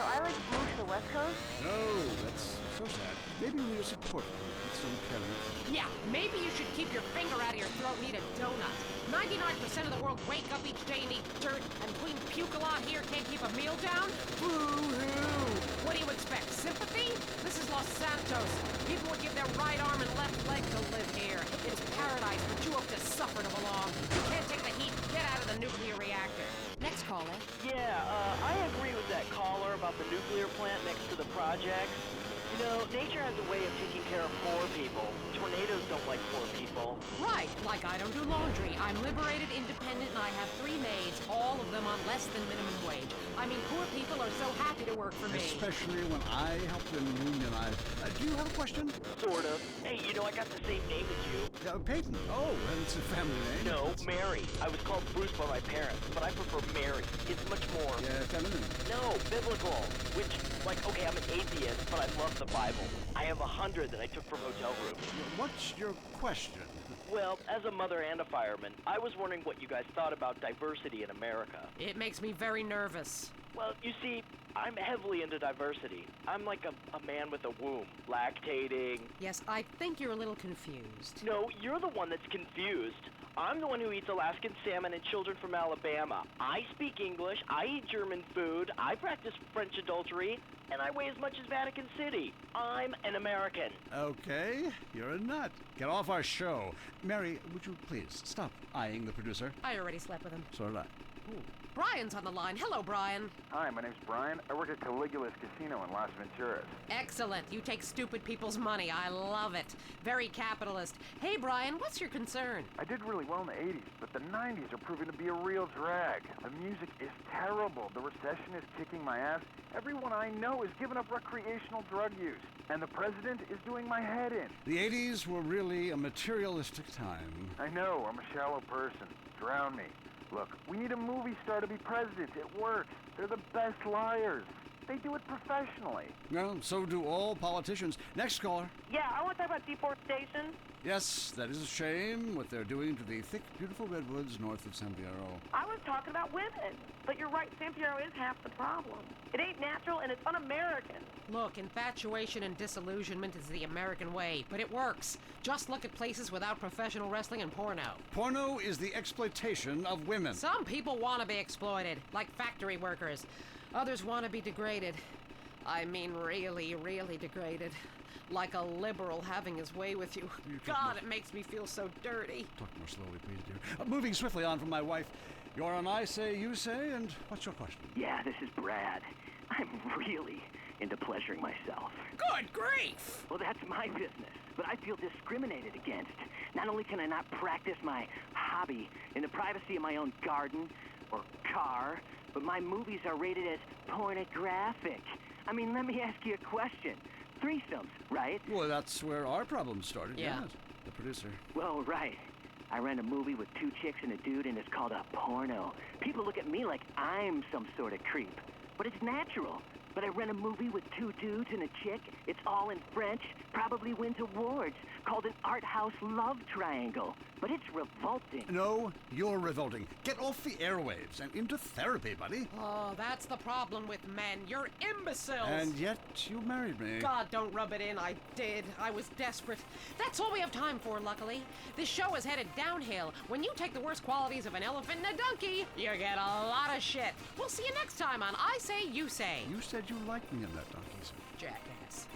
I like moved to the West Coast. No, that's so sad. Maybe we need to support you with some caring. Yeah, maybe you should keep your finger out of your throat and eat a donut. 99% of the world wake up each day and eat dirt, and Queen Puke-a-Lot here can't keep a meal down? Boo-hoo! What do you expect, sympathy? This is Los Santos. People would give their right arm and left leg to live here. It's paradise, but you have to suffer to belong. You can't take the heat. Get out of the nuclear reactor. Next caller. Yeah, I agree with that caller about the nuclear plant next to the project. You know, nature has a way of taking care of poor people. Tornadoes don't like poor people. Right, like I don't do laundry. I'm liberated, independent, and I have 3 maids, all of them on less than minimum wage. I mean, poor people are so happy to work for me. Especially when I help them unionize. Do you have a question? Sort of. Hey, you know, I got the same name as you. Peyton. Oh, well, it's a family name. No, Mary. I was called Bruce by my parents, but I prefer Mary. It's much more... Yeah, feminine. No, biblical. Which, like, okay, I'm an atheist, but I love the Bible. I have 100 that I took from hotel rooms. What's your question? Well, as a mother and a fireman, I was wondering what you guys thought about diversity in America. It makes me very nervous. Well, you see, I'm heavily into diversity. I'm like a man with a womb, lactating. Yes, I think you're a little confused. No, you're the one that's confused. I'm the one who eats Alaskan salmon and children from Alabama. I speak English, I eat German food, I practice French adultery, and I weigh as much as Vatican City. I'm an American. Okay, you're a nut. Get off our show. Mary, would you please stop eyeing the producer? I already slept with him. So did I. Ooh. Brian's on the line. Hello, Brian. Hi, my name's Brian. I work at Caligula's Casino in Las Venturas. Excellent. You take stupid people's money. I love it. Very capitalist. Hey, Brian, what's your concern? I did really well in the 80s, but the 90s are proving to be a real drag. The music is terrible. The recession is kicking my ass. Everyone I know is giving up recreational drug use. And the president is doing my head in. The 80s were really a materialistic time. I know, I'm a shallow person. Drown me. Look, we need a movie star to be president. It works. They're the best liars. They do it professionally. Well, so do all politicians. Next caller. Yeah, I want to talk about deforestation. Yes, that is a shame, what they're doing to the thick, beautiful redwoods north of San Fierro. I was talking about women. But you're right, San Fierro is half the problem. It ain't natural and it's un-American. Look, infatuation and disillusionment is the American way, but it works. Just look at places without professional wrestling and porno. Porno is the exploitation of women. Some people want to be exploited, like factory workers. Others want to be degraded. I mean, really, really degraded. Like a liberal having his way with you. God, it makes me feel so dirty. Talk more slowly, please, dear. Moving swiftly on from my wife. You're on I Say, You Say, and what's your question? Yeah, this is Brad. I'm really into pleasuring myself. Good grief! Well, that's my business, but I feel discriminated against. Not only can I not practice my hobby in the privacy of my own garden or car, but my movies are rated as pornographic. I mean, let me ask you a question. Threesomes, right? Well, that's where our problem started. Yeah. Yes, the producer. Well, right. I ran a movie with 2 chicks and a dude, and it's called a porno. People look at me like I'm some sort of creep, but it's natural. But I ran a movie with 2 dudes and a chick. It's all in French, probably wins awards, called an art house love triangle. But it's revolting. No, you're revolting. Get off the airwaves and into therapy, buddy. Oh, that's the problem with men. You're imbeciles. And yet you married me. God, don't rub it in. I did. I was desperate. That's all we have time for, luckily. This show is headed downhill. When you take the worst qualities of an elephant and a donkey, you get a lot of shit. We'll see you next time on I Say, You Say. You said you liked me in that donkey suit. Jackass.